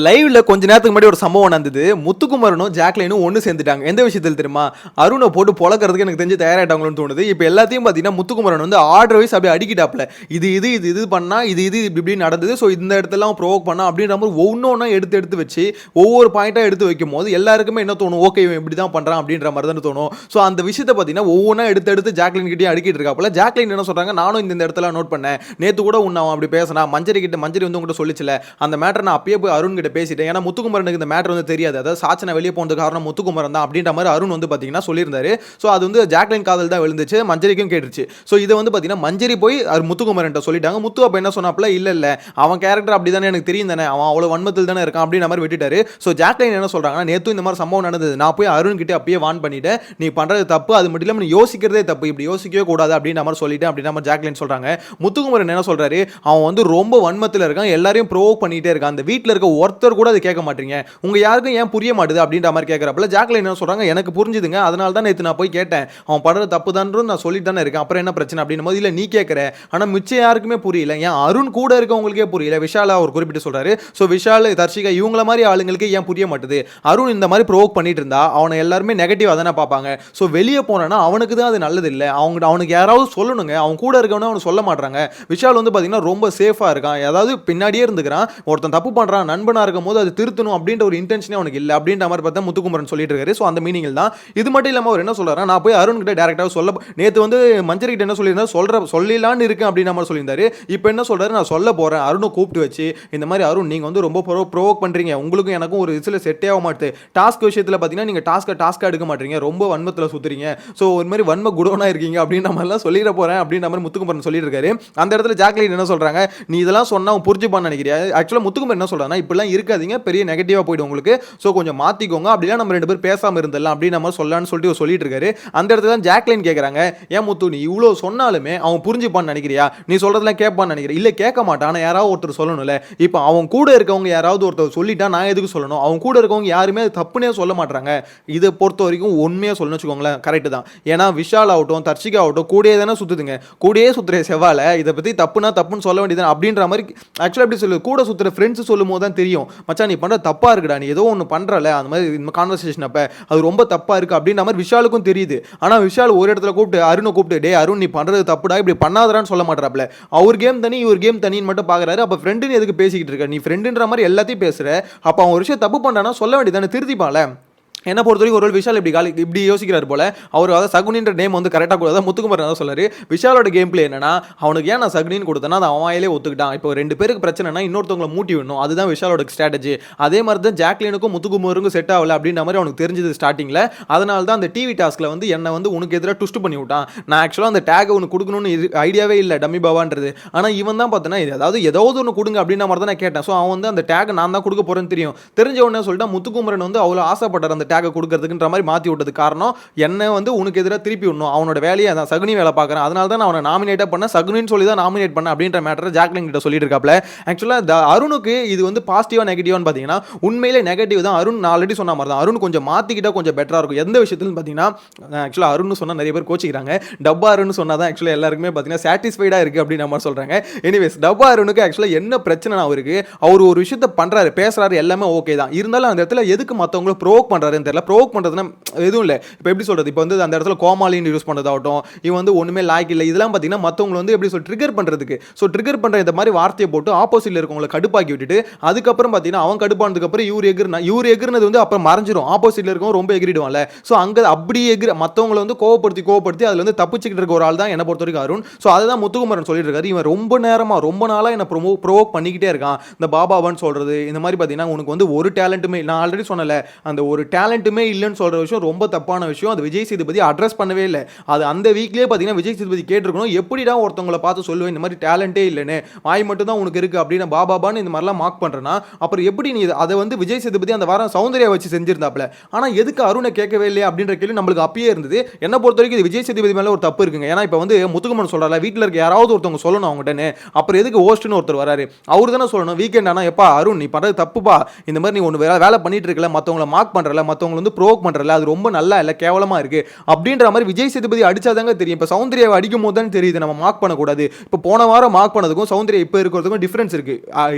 லைவ்ல கொஞ்ச நேரத்துக்கு முன்னாடி ஒரு சம்பவம் நடந்தது. முத்துக்குமரனும் ஜாக்லைனும் ஒன்று சேர்ந்துட்டாங்க. எந்த விஷயத்தில் தெரியுமா? அருணை போட்டு பொழக்கிறதுக்கு எனக்கு தெரிஞ்சு தயாராகிட்டாங்களோன்னு தோணுது. இப்போ எல்லாத்தையும் பார்த்தீங்கன்னா முத்துக்குமரன் வந்து ஆர்டர் வைஸ் அப்படியே அடிக்கிட்டாப்ல. இது பண்ணா இது இப்படி நடந்தது. ஸோ இந்த இடத்தெல்லாம் ப்ரோவோக் பண்ணா அப்படின்ற மாதிரி ஒவ்வொன்றா எடுத்து வச்சு ஒவ்வொரு பாயிண்டாக எடுத்து வைக்கும் போது எல்லாருக்குமே என்ன தோணும்? ஓகே இவன் இப்படி தான் பண்ணுறான் அப்படின்ற மாதிரி தான் தோணும். ஸோ அந்த விஷயத்தை பார்த்தீங்கன்னா ஒவ்வொன்றா எடுத்து ஜாக்லைன் கிட்டே அடிக்கிட்டு இருக்காப்புல. ஜாக்லைன் என்ன சொல்றாங்க? நானும் இந்த இடத்துல நோட் பண்ணேன். நேற்று கூட உன்னை அவன் அப்படி பேசினா மஞ்சரி வந்து உங்கள்கிட்ட சொல்லிச்சுல அந்த மேட்டர் நான் அப்பயே போய் அருண் கிட்ட பேசிட்டேன். ஏன்னா முத்துக்குமரனுக்கு இந்த மேட்டர் வந்து தெரியாது. அதாவது சாச்சனை வெளியே போனதுக்கு காரணம் முத்துக்குமரன் தான் அப்படின்ற மாதிரி அருண் வந்து பார்த்தீங்கன்னா சொல்லியிருந்தாரு. ஸோ அது வந்து ஜாக்லைன் காதல் தான் விழுந்துச்சு, மஞ்சரிக்கும் கேட்டுச்சு. ஸோ இதை வந்து பார்த்தீங்கன்னா மஞ்சரி போய் முத்துக்குமரன் சொல்லிட்டாங்க. முத்து அப்போ என்ன சொன்னாப்ல, இல்லை அவன் கேரக்டர் அப்படி தானே எனக்கு தெரியும் தானே, அவன் அவ்வளோ வன்மத்தில் தானே இருக்கான் அப்படின்ற மாதிரி விட்டுட்டாரு. ஸோ ஜாக்லைன் என்ன சொல்றாங்கன்னா, நேற்று இந்த மாதிரி சம்பவம் நடந்தது, நான் போய் அருண் கிட்டே அப்பயே வான் பண்ணிட்டேன், நீ பண்ணுறது தப்பு, அது மட்டும் இல்லாமல் நீ யோசிக்கிறதே தப்பு, இப்படி யோசிக்கவே கூடாது அப்படின்ற மாதிரி சொல்லிட்டேன் அப்படின்ற மாதிரி ஜாக்லைன் சொல்றாங்க. முத்துக்குமரன் என்ன சொல்றாரு, அவன் வந்து ரொம்ப வன்மத்தில் இருக்கான், எல்லாரையும் ப்ரோவோக் பண்ணிட்டே இருக்கான், அந்த வீட்டில் இருக்க ஒருத்தர் கூட அதை கேட்க மாட்டீங்க, உங்க யாருக்கும் ஏன் புரிய மாட்டுது அப்படின்ற மாதிரி கேட்கறப்பல ஜாக்லைன் என்ன சொல்றாங்க, எனக்கு புரிஞ்சுதுங்க, அதனால தான் நேற்று நான் போய் கேட்டேன், அவன் படுற தப்பு தான் நான் சொல்லிட்டு தானே இருக்கேன், அப்புறம் என்ன பிரச்சனை அப்படின்னும் போது, இல்லை நீ கேட்குற ஆனால் மிச்சம் யாருக்குமே புரியல, ஏன் அருண் கூட இருக்கவங்களுக்கே புரியல, விஷாலா அவர் குறிப்பிட்டு சொல்றாரு. ஸோ விஷால் தர்ஷிகா இவங்கள மாதிரி ஆளுங்களுக்கு ஏன் புரிய மாட்டுது, அருண் இந்த மாதிரி ப்ரோவோக் பண்ணிட்டு இருந்தா அவனை எல்லாருமே நெகட்டிவாக தானே பார்ப்பாங்க, ஸோ வெளியே போனா அவனுக்கு தான் அது நல்லது இல்லை, அவனுக்கு யாராவது சொல்லணுங்க, அவன் கூட இருக்கவனே அவனு சொல்ல மாட்டாங்க. விஷால் வந்து பார்த்தீங்கன்னா ரொம்ப சேஃபாக இருக்கான், ஏதாவது பின்னாடியே இருந்துக்கிறான், ஒருத்தன் தப்பு பண்ணுறான் நண்பனாக இருக்கும் போது அது திருத்தணும் அப்படின்ற ஒரு இன்டென்ஷனே அவனுக்கு இல்லை அப்படின்ற மாதிரி பார்த்தா முத்துக்குமரன் சொல்லிட்டு இருக்காரு. ஸோ அந்த மீனிங் தான். இது மட்டும் இல்லாமல் அவர் என்ன சொல்றாரு, நான் போய் அருண் கிட்ட டேரக்டாக சொல்ல, நேற்று வந்து மஞ்சரி கிட்ட என்ன சொல்லியிருந்தா சொல்லலான்னு இருக்கேன் அப்படின்ற மாதிரி சொல்லியிருந்தாரு. இப்போ என்ன சொல்றாரு, நான் சொல்ல போறேன், அருணை கூப்பிட்டு வச்சு இந்த மாதிரி அருண் நீங்க வந்து ரொம்ப ப்ரோவோக் பண்றீங்க, உங்களுக்கும் எனக்கும் ஒரு சில செட்டே ஆக மாட்டுது, டாஸ்க் விஷயத்தில் பார்த்தீங்கன்னா நீங்க டாஸ்கா எடுக்க மாட்டீங்க, ரொம்ப வன்மத்தில் சுத்துறீங்க, ஸோ ஒரு மாதிரி வன்ம குடோனா இருக்கீங்க அப்படின்ற மாதிரிலாம் சொல்லிட போறேன் அப்படின்ற மாதிரி முத்துக்குமரன் சொல்லிட்டு இருக்காரு. அந்த இடத்துல ஜாக்லைன் என்ன சொல்றாங்க, நீ இதெல்லாம் சொன்னா புரிஞ்சுப்பான்னு நினைக்கிறியா, ஆக்சுவலாக முத்துக்குமரன் என்ன சொல்றாங்கன்னா, இப்படிலாம் இருக்காதீங்க, பெரிய நெகட்டிவாக போய்டும் உங்களுக்கு, ஸோ கொஞ்சம் மாற்றிக்கோங்க, அப்படிலாம் நம்ம ரெண்டு பேர் பேசாமல் இருந்தலாம் அப்படின்னு நம்ம சொல்லலான்னு சொல்லிட்டு இருக்காரு. அந்த இடத்துல தான் ஜாக்லைன் கேட்குறாங்க, ஏன் முத்து நீ இவ்வளோ சொன்னாலுமே அவன் புரிஞ்சுப்பான்னு நினைக்கிறியா, நீ சொல்கிறதெல்லாம் கேட்பான்னு நினைக்கிறேன், இல்லை கேட்க மாட்டான், ஆனால் யாராவது ஒருத்தர் சொல்லணும்ல, இப்போ அவன் கூட இருக்கவங்க யாராவது ஒருத்தர் சொல்லிட்டா நான் எதுக்கு சொல்லணும், அவன் கூட இருக்கவங்க யாருமே தப்புனே சொல்ல மாட்டாங்க, இதை பொறுத்த வரைக்கும் உண்மையாக சொல்லணும்னு வச்சுக்கோங்களேன், கரெக்டு தான், ஏன்னா விஷால் ஆகட்டும் தர்ஷிகா ஆகட்டும் கூடயே தானே சுற்றுதுங்க, கூடயே சுற்றுற செவ்வால இதை பற்றி தப்புன்னு சொல்ல வேண்டியது அப்படின்ற மாதிரி ஆக்சுவலாக எப்படி சொல்லு, கூட சுற்றுற ஃப்ரெண்ட்ஸ் சொல்லும் போது தான் தெரியும், மச்சான் நீ பண்ணுற தப்பாக இருக்குடா, நீ ஏதோ ஒன்று பண்ணுறல அந்த மாதிரி இந்த கான்வர்சேஷன் அப்போ அது ரொம்ப தப்பாக இருக்குது அப்படின்ற மாதிரி விஷாலுக்கும் தெரியுது. ஆனால் விஷால் ஒரு இடத்துல கூப்பிட்டு அருணை கூப்பிட்டு, டே அருண் நீ பண்ணுறது தப்புடா, இப்படி பண்ணாதரான்னு சொல்ல மாட்டாப்ல, அவர் கேம் தனி இவர் கேம் தனின்னு மட்டும் பார்க்குறாரு. அப்போ ஃப்ரெண்டுன்னு எதுக்கு பேசிக்கிட்டு இருக்க, நீ ஃப்ரெண்டுன்ற மாதிரி எல்லாத்தையும் பேசுகிற, அப்போ அவன் ஒரு விஷயம் தப்பு பண்ணுறான்னா சொல்ல வேண்டியதானே, திருத்திப்பான்ல. என்ன பொறுத்த வரைக்கும் ஒரு விஷால் இப்படி யோசிக்கிறார் போல, அவர் அதாவது சகுனின்ற நேம் வந்து கரெக்டாக கூட முத்துக்குமரன் தான் சொல்றாரு. விஷாலோட கேம் பிளே என்னன்னா, அவனுக்கு ஏன் நான் சகுனின்னு கொடுத்தேன்னா அது அவன் வாயிலே ஒத்துக்கிட்டான், இப்போ ரெண்டு பேருக்கு பிரச்சனைனா இன்னொருத்தவங்களை மூட்டி விடணும், அதுதான் விஷாலோட ஸ்ட்ராட்டஜி. அதே மாதிரி தான் ஜாக்லினுக்கும் முத்துக்குமருக்கும் செட் ஆகல அப்படின்ற மாதிரி அவனுக்கு தெரிஞ்சது ஸ்டார்டிங்கில், அதனால தான் அந்த டிவி டாஸ்கில் வந்து என்னை வந்து உனக்கு எதிராக ட்விஸ்ட் பண்ணி விட்டான், நான் ஆக்சுவலாக அந்த டேகை உனக்கு கொடுக்கணும்னு ஐடியாவே இல்லை டம்மி பாபான்றது, ஆனால் இவன் தான் பார்த்தேன்னா ஏதாவது ஒன்று கொடுங்க அப்படின்ற மாதிரி தான் நான் கேட்டேன். ஸோ அவன் வந்து அந்த டேகை நான் தான் கொடுக்க போறேன்னு தெரியும், தெரிஞ்ச உடனே சொல்லிட்டா முத்துக்குமரன் வந்து அவ்வளோ ஆசைப்பட்டார் அந்த டேகை கொடுக்கறதுக்குன்ற மாதிரி மாற்றி விட்டது காரணம் என்ன வந்து உனக்கு எதிராக திருப்பி விடணும், அவனோட வேலையை அதான் சகுனி வேலை பார்க்குறேன், அதனால தான் நான் அவனை நாமினேட்டாக பண்ண, சகுனின்னு சொல்லி தான் நாமினேட் பண்ண அப்படின்ற மேட்டரை ஜாக்லின் கிட்ட சொல்லிட்டு இருக்காப்ல. ஆக்சுவலாக அருணுக்கு இது வந்து பாசிட்டிவா நெகட்டிவான்னு பார்த்தீங்கன்னா உண்மையிலே நெகட்டிவ் தான். அருண் நான் ஆல்ரெடி சொன்ன மாதிரி தான், அருண் கொஞ்சம் மாற்றிக்கிட்டால் கொஞ்சம் பெட்டராக இருக்கும். எந்த விஷயத்துலன்னு பார்த்தீங்கன்னா ஆக்சுவலாக அருண் சொன்னால் நிறைய பேர் கோச்சிக்கிறாங்க, டப்பா அருண் சொன்னால் தான் ஆக்சுவலாக எல்லாருக்குமே பார்த்தீங்கன்னா சாட்டிஸ்ஃபைடாக இருக்குது அப்படின்னு நம்ம சொல்கிறாங்க. எனிவேஸ் டப்பா அருணுக்கு ஆக்சுவலாக என்ன பிரச்சனை அவருக்கு, அவர் ஒரு விஷயத்தை பண்ணுறாரு பேசுகிறாரு எல்லாமே ஓகே தான், இருந்தாலும் அந்த இடத்துல எதுக்கு மற்றவங்களை ப்ரோவோக் பண்ணுறாருன்னு தெரியல. ப்ரோவோக் பண்ணுறதுனா எதுவும் இல்லை, இப்போ எப்படி சொல்கிறது, இப்போ வந்து அந்த இடத்துல கோமாளின்னு யூஸ் பண்ணுறதாகட்டும், இவன் வந்து ஒன்றுமே லாய்க்கு இல்லை, இதெல்லாம் பார்த்தீங்கன்னா மற்றவங்களை வந்து எப்படி சொல்லி ட்ரிகர் பண்ணுறதுக்கு, ஸோ ட்ரிகர் பண்ணுற இந்த மாதிரி வார்த்தையை போட்டு ஆப்போசிட்டில் இருக்கவங்களை கடுப்பாக்கி விட்டுட்டு அதுக்கப்புறம் பார்த்தீங்கன்னா அவன் கடுப்பானதுக்கப்புறம் இவர் எகிர்னது வந்து அப்புறம் மறைஞ்சிரும், ஆப்போசிட்டில் இருக்கவங்க ரொம்ப எகிரிடுவான்ல, ஸோ அங்கே அப்படி மற்றவங்களை வந்து கோவப்படுத்தி அதில் வந்து தப்பிச்சுக்கிட்டு இருக்க ஒரு ஆள் தான் என்னை பொறுத்த வரைக்கும் அருண். ஸோ அதை தான் முத்துக்குமரன் சொல்லிட்டு இருக்காரு, இவன் ரொம்ப நாளாக என்னை ப்ரோவோக் பண்ணிக்கிட்டே இருக்கான், இந்த பாபாவான்னு சொல்கிறது இந்த மாதிரி பார்த்தீங்கன்னா உனக்கு வந்து ஒரு டேலண்ட்டுமே, நான் ஆல்ரெடி சொன்னல அந்த ஒரு டேலண்ட்டுமே இல்லைன்னு சொல்கிற விஷயம் ரொம்ப தப்பான விஷயம், அது விஜய் சேதுபதி அட்ரஸ் பண்ணவே இல்லை. அது அந்த வீக்லேயே பார்த்தீங்கன்னா விஜய் சேதுபதி கேட்டிருக்கணும், எப்படிடா ஒருத்தவங்களை பார்த்து சொல்லுவேன் இந்த மாதிரி டேலண்டே இல்லைன்னு, வாய் மட்டும் தான் உனக்கு இருக்குது அப்படின்னு பாபான்னு இந்த மாதிரிலாம் மார்க் பண்ணுறேன்னா அப்புறம் எப்படி நீ அதை வந்து விஜய் சேதுபதி அந்த வாரம் சௌந்தர்யா வச்சு செஞ்சிருந்தாப்ல, ஆனால் எதுக்கு அருணை கேட்கவே இல்லையா அப்படின்ற கேள்வி நம்மளுக்கு அப்பயே இருந்தது. என்ன பொறுத்த வரைக்கும் இது விஜய் சேதுபதி மேலே ஒரு தப்பு இருக்குங்க. ஏன்னா இப்போ வந்து முத்துக்குமரன் சொல்கிறால வீட்டில் இருக்க யாராவது ஒருத்தவங்க சொல்லணும் அவங்ககிட்டன்னு, அப்புறம் எதுக்கு ஹோஸ்ட்னு ஒருத்தர் வராரு, அவர் தானே சொல்லணும் வீக்கெண்ட் ஆனால் எப்பா அருண் நீ பண்ணுறது தப்புப்பா, இந்த மாதிரி நீ ஒன்று வேலை பண்ணிட்டு இருக்கல, மற்றவங்களை மார்க் பண்ணுறல, மற்றவங்க வந்து ப்ரோவோக் பண்ணுறல அது ரொம்ப நல்லா இல்லை கேவலமாக இருக்குது அப்படின்ற மாதிரி விஜய் சேதுபதி அடிச்சாதாங்க தெரியும். இப்போ சௌந்தர்யாவை அடிக்கும் போது தான் தெரியுது நம்ம மார்க் பண்ணக்கூடாது. இப்போ போன வாரம் மார்க் பண்ணதுக்கும் சௌந்தர்யா இப்போ இருக்கிறதுக்கும் டிஃபரன்ஸ் இருக்கு.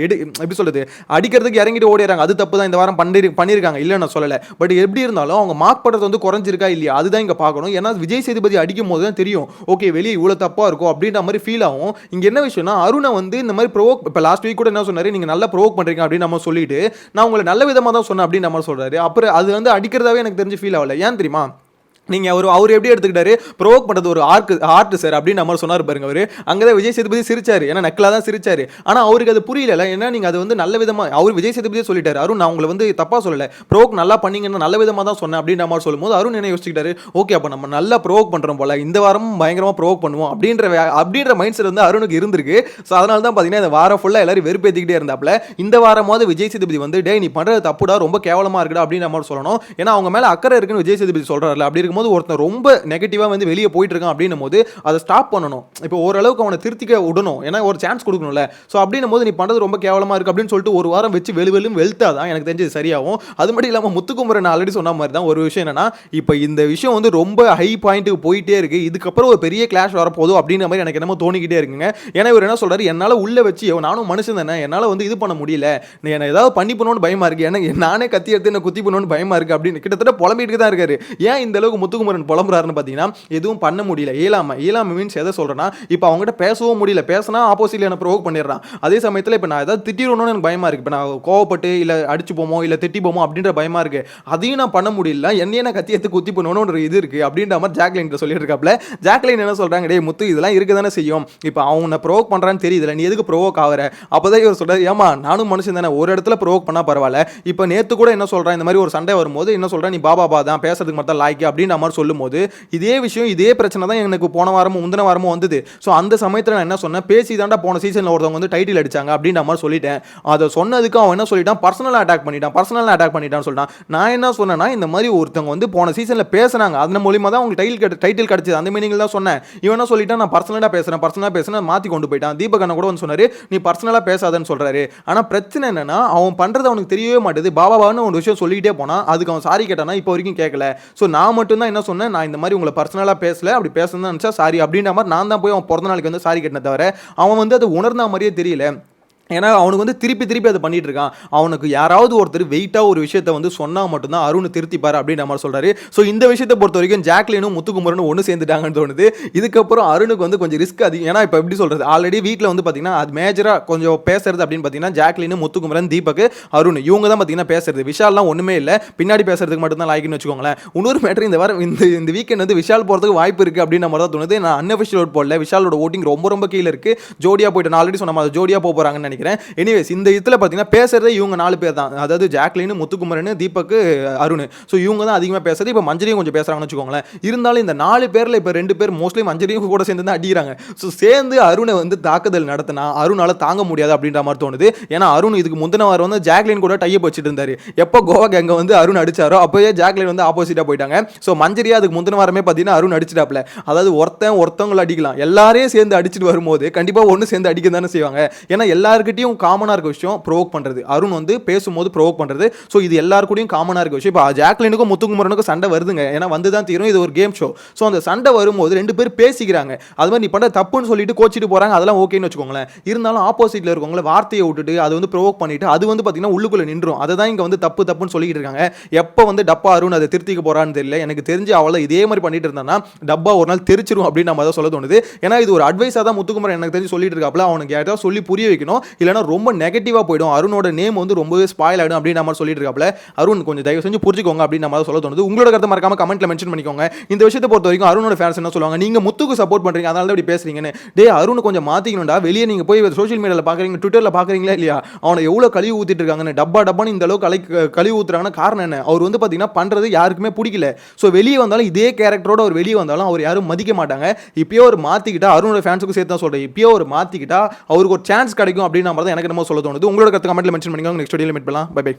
எப்படி சொல்றது, அடிக்கிறதுக்கு இறங்கிட்டு ஓடிறாங்க, அது தப்பு தான். இந்த வாரம் பண்ணியிருக்காங்க, இல்லை நான் சொல்லலை. பட் எப்படி இருந்தாலும் அவங்க மார்க் பண்ணுறது வந்து குறைஞ்சிருக்கா இல்லையா அதுதான் இங்கே பார்க்கணும். ஏன்னா விஜய் சேதுபதி அடிக்கும் போது தான் தெரியும் ஓகே வெளியே இவ்வளோ தப்பாக இருக்கும் அப்படின்ற மாதிரி ஃபீல் ஆகும். இங்கே என்ன விஷயம்னா அருணை வந்து இந்த மாதிரி ப்ரோவோக், இப்போ லாஸ்ட் வீக் கூட என்ன சொன்னாரு, நீங்கள் நல்லா ப்ரோவோக் பண்ணுறீங்க அப்படின்னு நம்ம சொல்லிட்டு நான் உங்களை நல்ல விதமாக தான் சொன்னேன் அப்படின்னு நம்ம சொல்றாரு. அப்புறம் அது வந்து அடிக்கிறதாவே எனக்கு தெரிஞ்சு ஃபீல் ஆகல. ஏன் தெரியுமா, நீங்கள் அவர் எப்படி எடுத்துக்கிட்டாரு, ப்ரோவோக் பண்ணுறது ஒரு ஆர்ட் சார் அப்படின்னு நம்ம சொன்னார் பாருங்க. அவர் அங்கே தான் விஜய் சேதுபதி சிரிச்சாரு, ஏன்னா நக்கலாக தான் சிரிச்சாரு. ஆனால் அவருக்கு அது புரியல. ஏன்னா நீங்கள் அது வந்து நல்ல விதமாக அவர் விஜய் சேதுபதியே சொல்லிட்டாரு, அருண் நான் உங்களை வந்து தப்பாக சொல்லலை, ப்ரோவோக் நல்லா பண்ணீங்கன்னு நல்ல விதமாக தான் சொன்னேன் அப்படின்னு நம்ம சொல்லும்போது அருண் என்ன யோசிச்சுக்கிட்டாரு, ஓகே அப்போ நம்ம நல்லா ப்ரோவோக் பண்ணுறோம் போல, இந்த வாரமும் பயங்கரமாக ப்ரோவோக் பண்ணுவோம் அப்படின்ற மைண்ட் செட் வந்து அருணுக்கு இருந்திருக்கு. ஸோ அதனால தான் பார்த்தீங்கன்னா இந்த வாரம் ஃபுல்லாக எல்லாரும் வெறுப்பேற்றிக்கிட்டே இருந்தாப்புல. இந்த வாரமாவது விஜய் சேதுபதி வந்து டே நீ பண்ணுறது தப்புடா, ரொம்ப கேவலமாக இருக்குடா அப்படின்னு நம்ம சொல்லணும். ஏன்னா அவங்க மேலே அக்கறை இருக்குன்னு விஜய் சேதுபதி சொல்கிறாரு. அப்படி இருக்கும்போது ஒருத்தர் ரொம்ப நெகட்டிவா வந்து வெளியே போயிட்டு இருக்கான் அப்படின்னும் போது அதை ஸ்டாப் பண்ணணும். இப்போ ஓரளவுக்கு அவனை திருத்திக்க விடணும், ஏன்னா ஒரு சான்ஸ் கொடுக்கணும்ல. ஸோ அப்படின்னும் போது நீ பண்ணுறது ரொம்ப கேவலமா இருக்கு அப்படின்னு சொல்லிட்டு ஒரு வாரம் வச்சு வெளுவெலும் வெளுத்தாதான் எனக்கு தெரிஞ்சது சரியாகும். அது மட்டும் இல்லாமல் முத்துக்குமரன் ஆல்ரெடி சொன்ன மாதிரி தான் ஒரு விஷயம் என்னன்னா, இப்போ இந்த விஷயம் வந்து ரொம்ப ஹை பாயிண்ட்டுக்கு போயிட்டே இருக்கு, இதுக்கப்புறம் ஒரு பெரிய கிளாஷ் வரப்போதும் அப்படின்ற மாதிரி எனக்கு என்னமோ தோணிக்கிட்டே இருக்குங்க. ஏன்னா இவர் என்ன சொல்றாரு, என்னால் உள்ள வச்சு நானும் மனுஷன் தானே, என்னால் வந்து இது பண்ண முடியல, என்ன ஏதாவது பண்ணி பண்ணணும்னு பயமா இருக்கு, எனக்கு நானே கத்தி எடுத்து என்ன குத்தி பண்ணணும்னு பயமா இருக்கு அப்படின்னு கிட்டத்தட்ட புலம்பிட்டு தான் இருக்காரு. ஏன் இந்த அளவுக்கு முத்துக்குமரன் புலம்புறாருன்னு பார்த்தீங்கன்னா, எதுவும் பண்ண முடியல, இயலாமை மீன்ஸ் எதை சொல்றேன்னா, இப்போ அவங்ககிட்ட பேசவும் முடியல, பேசினா ஆப்போசிட்ல என்ன ப்ரோவோக் பண்ணிடுறான். அதே சமயத்தில் இப்போ நான் ஏதாவது திட்டிடணும்னு எனக்கு பயமா இருக்கு, இப்போ நான் கோவப்பட்டு இல்லை அடிச்சு போமோ இல்லை திட்டி போமோ அப்படின்ற பயமா இருக்கு, அதையும் நான் பண்ண முடியல, என்னையே நான் கத்தி எடுத்து குத்தி பண்ணணும்னு ஒரு இது இருக்கு அப்படின்ற மாதிரி ஜாக்லைன் சொல்லிட்டு இருக்காப்ல. ஜாக்லைன் என்ன சொல்றாங்க, டே முத்து இதெல்லாம் இருக்க தானே செய்யும், இப்போ அவனை ப்ரோவோக் பண்றான்னு தெரியுதுல, நீ எதுக்கு ப்ரோவோக் ஆகிற. அப்போதான் இவர் சொல்றாரு, ஏமா நானும் மனுஷன் தானே, ஒரு இடத்துல ப்ரோவோக் பண்ணா பரவாயில்ல. இப்போ நேற்று கூட என்ன சொல்றான், இந்த மாதிரி ஒரு சண்டை வரும்போது என்ன சொல்றான், நீ பாபா தான் பேசுறதுக்கு மட்டும் லாய்க்கு அப்படின்ற மாதிரி சொல்லும்போது இதே விஷயம் இதே பிரச்சனை தான் எனக்கு போன வாரமும் முந்தின வாரமும் வந்தது. ஸோ அந்த சமயத்தில் நான் என்ன சொன்னேன், பேசி தாண்டா போன சீசனில் ஒருத்தவங்க வந்து டைட்டில் அடிச்சாங்க அப்படின்ற மாதிரி சொல்லிட்டேன். அதை சொன்னதுக்கு அவன் என்ன சொல்லிட்டான், பர்சனலாக அட்டாக் பண்ணிட்டான்னு சொல்லிட்டான். நான் என்ன சொன்னேன்னா, இந்த மாதிரி ஒருத்தவங்க வந்து போன சீசனில் பேசினாங்க, அதன் மூலியமா தான் உங்களுக்கு டைட்டில் கிடைச்சது, அந்த மீனிங்கில் தான் சொன்னேன். இவன் என்ன சொல்லிட்டான், நான் பர்சனலாக பேசுறேன் மாற்றி கொண்டு போயிட்டான். தீபக் அண்ணா கூட வந்து சொன்னாரு, நீ பர்சனலாக பேசாதன்னு சொல்றாரு. ஆனால் பிரச்சனை என்னன்னா, அவன் பண்றது அவனுக்கு தெரியவே மாட்டேது. பாபான்னு ஒரு விஷயம் சொல்லிக்கிட்டே போனா அதுக்கு அவன் சாரி கேட்டானா இப்போ வரைக்கும் கேட்கல. ஸோ நான் மட்டும் தான் என்ன சொன்னேன், நான் இந்த மாதிரி உங்களை பர்சனலாக பேசல, அப்படி பேசணும்னு நினச்சா சாரி அப்படின்ற மாதிரி நான் தான் போய் அவன் பிறந்த நாளைக்கு வந்து சாரி கேட்டேன் தவிர அவன் வந்து அது உணர்ந்த மாதிரியே தெரியல. ஏன்னா அவனுக்கு வந்து திருப்பி அதை பண்ணிட்டு இருக்கான். அவனுக்கு யாராவது ஒருத்தர் வெயிட்டாக ஒரு விஷயத்தை வந்து சொன்னால் மட்டும்தான் அருண் திருத்திப்பார் அப்படின்ற மாதிரி சொல்றாரு. ஸோ இந்த விஷயத்தை பொறுத்த வரைக்கும் ஜாக்லினும் முத்துக்குமரனும் ஒன்று சேர்ந்துட்டாங்கன்னு தோணுது. இதுக்கப்புறம் அருணுக்கு வந்து கொஞ்சம் ரிஸ்க் அதிகம். ஏன்னா இப்போ எப்படி சொல்றது, ஆல்ரெடி வீட்டில் வந்து பார்த்தீங்கன்னா அது மேஜராக கொஞ்சம் பேசுறது அப்படின்னு பார்த்தீங்கன்னா ஜாக்லின், முத்துக்குமரன், தீபக், அருண் இவங்க தான் பார்த்தீங்கன்னா பேசுறது. விஷால்லாம் ஒன்றுமே இல்லை, பின்னாடி பேசுறதுக்கு மட்டும் தான் லாய்க்குன்னு வச்சுக்கோங்களேன். இன்னொரு மேட்டர், இந்த வாரம் இந்த வீக்கெண்ட் வந்து விஷால் போகிறதுக்கு வாய்ப்பு இருக்குது அப்படின்ற மாதிரி தான் தோணுது. நான் அன்அஃபிஷியல் ஓட் போடல, விஷாலோட ஓட்டிங் ரொம்ப கீழே இருக்குது. ஜோடியா போயிட்டு நான் ஆல்ரெடி சொன்ன மாதிரி ஜோடியா போகிறாங்கன்னு நினைக்கிறேன். எனிவேஸ் இந்த இதில் பார்த்தீங்கன்னா பேசுறதே இவங்க 4 பேர் தான், அதாவது ஜாக்லின், முத்துக்குமரன், தீபக், அருண். ஸோ இவங்க தான் அதிகமாக பேசுறது. இப்போ மஞ்சரியும் கொஞ்சம் பேசுறாங்கன்னு வச்சுக்கோங்களேன். இருந்தாலும் இந்த 4 பேரில் இப்போ 2 பேர் மோஸ்ட்லி மஞ்சரியும் கூட சேர்ந்து தான் அடிக்கிறாங்க. ஸோ சேர்ந்து அருணை வந்து தாக்குதல் நடத்தினா அருணால தாங்க முடியாது அப்படின்ற மாதிரி தோணுது. ஏன்னா அருண் இதுக்கு முந்தின வாரம் வந்து ஜாக்லின் கூட டைப் வச்சுட்டு இருந்தாரு. எப்போ கோவா கேங்க வந்து அருண் அடிச்சாரோ அப்போயே ஜாக்லின் வந்து ஆப்போசிட்டாக போயிட்டாங்க. ஸோ மஞ்சரியா அதுக்கு முந்தின வாரமே பார்த்தீங்கன்னா அருண் அடிச்சிட்டாப்ல. அதாவது ஒருத்தவங்களை அடிக்கலாம், எல்லாரையும் சேர்ந்து அடிச்சுட்டு வரும்போது கண்டிப்பாக ஒன்று சேர்ந்து அடிக்க தானே செய்வாங்க. ஏன்னா எல்லாருக்கிட்டையும் காமனாக இருக்க விஷயம் ப்ரோவோக் பண்றது. அருண் வந்து பேசும்போது ப்ரோவோக் பண்றது. ஸோ இது எல்லாருக்கூடயும் காமனாக இருக்க விஷயம். இப்போ ஜாக்லினுக்கும் முத்துக்குமரனுக்கும் சண்டை வருதுங்க, ஏன்னா வந்து தான் தீரும், இது ஒரு கேம் ஷோ. ஸோ அந்த சண்டை வரும்போது 2 பேர் பேசிக்கிறாங்க. அது மாதிரி நீ பண்ண தப்புன்னு சொல்லிட்டு கோச்சிட்டு போறாங்க, அதெல்லாம் ஓகேன்னு வச்சுக்கோங்களேன். இருந்தாலும் ஆப்போசிட்ல இருக்கவங்கள வார்த்தையை விட்டுட்டு அது வந்து ப்ரோவோக் பண்ணிட்டு அது வந்து பார்த்தீங்கன்னா உள்ளுக்குள்ள நின்றும். அதை தான் இங்கே வந்து தப்புன்னு சொல்லிட்டு இருக்காங்க. எப்போ வந்து டப்பா அருண் அதை திருத்திக்க போறான்னு தெரியல. எனக்கு தெரிஞ்சு அவளை இதே மாதிரி பண்ணிட்டு இருந்தானா டப்பா ஒரு நாள் தெரிச்சிரும் அப்படின்னு நம்ம அதை சொல்ல தோணுது. ஏன்னா இது ஒரு அட்வைஸாக தான் முத்துக்குமரன் எனக்கு தெரிஞ்சு சொல்லிட்டு இருக்காப்ல. அவனுக்கு யாராவது சொல்லி புரிய வைக்கணும், இல்லைன்னா ரொம்ப நெகட்டிவாக போயிடும், அருணோட நேம் வந்து ரொம்பவே ஸ்பாயில் ஆகிடும் அப்படின்னு நம்ம சொல்லிட்டு இருக்காப்ல. அருண் கொஞ்சம் தயவு செஞ்சு புரிஞ்சுக்கோங்க அப்படின்னு நம்ம சொல்ல தோணுது. உங்களோட கருத்தை மறக்காம கமெண்ட்ல மென்ஷன் பண்ணிக்கோங்க. இந்த விஷயத்தை பொறுத்த வரைக்கும் அருணோட ஃபேன்ஸ் என்ன சொல்லுவாங்க, நீங்க முத்துக்கு சப்போர்ட் பண்றீங்க அதனால தான் இப்படி பேசுறீங்கன்னு. டே அருண் கொஞ்சம் மாத்திக்கணும்டா. வெளியே நீங்க போய் சோஷியல் மீடியாவில் பாக்குறீங்க, ட்விட்டர்ல பாக்குறீங்களா இல்லையா, அவனை எவ்வளவு கழிவு ஊத்திட்டு இருக்காங்கன்னு, டப்பான்னு இந்த அளவுக்கு கழிவு ஊத்துறாங்கன்னா காரணம் என்ன, அவர் வந்து பாத்தீங்கன்னா பண்றது யாருக்குமே பிடிக்கல. ஸோ வெளியே வந்தாலும் இதே கேரக்டரோட அவர் வெளியே வந்தாலும் அவர் யாரும் மதிக்க மாட்டாங்க. இப்பயோ ஒரு மாத்திக்கிட்டா அருணோட ஃபேன்ஸுக்கு சேர்த்து தான் சொல்றேன், இப்பயோ ஒரு மாத்திக்கிட்டா அவருக்கு ஒரு சான்ஸ் கிடைக்கும் அப்படின்னு நம்ம தான் எனக்கு நம்ம சொல்ல தோணுது. உங்களோட கருத்து கமெண்ட்ல மென்ஷன் பண்ணிக்கோங்க. நெக்ஸ்ட் வீடியோல மீட் பண்ணலாம். Bye by.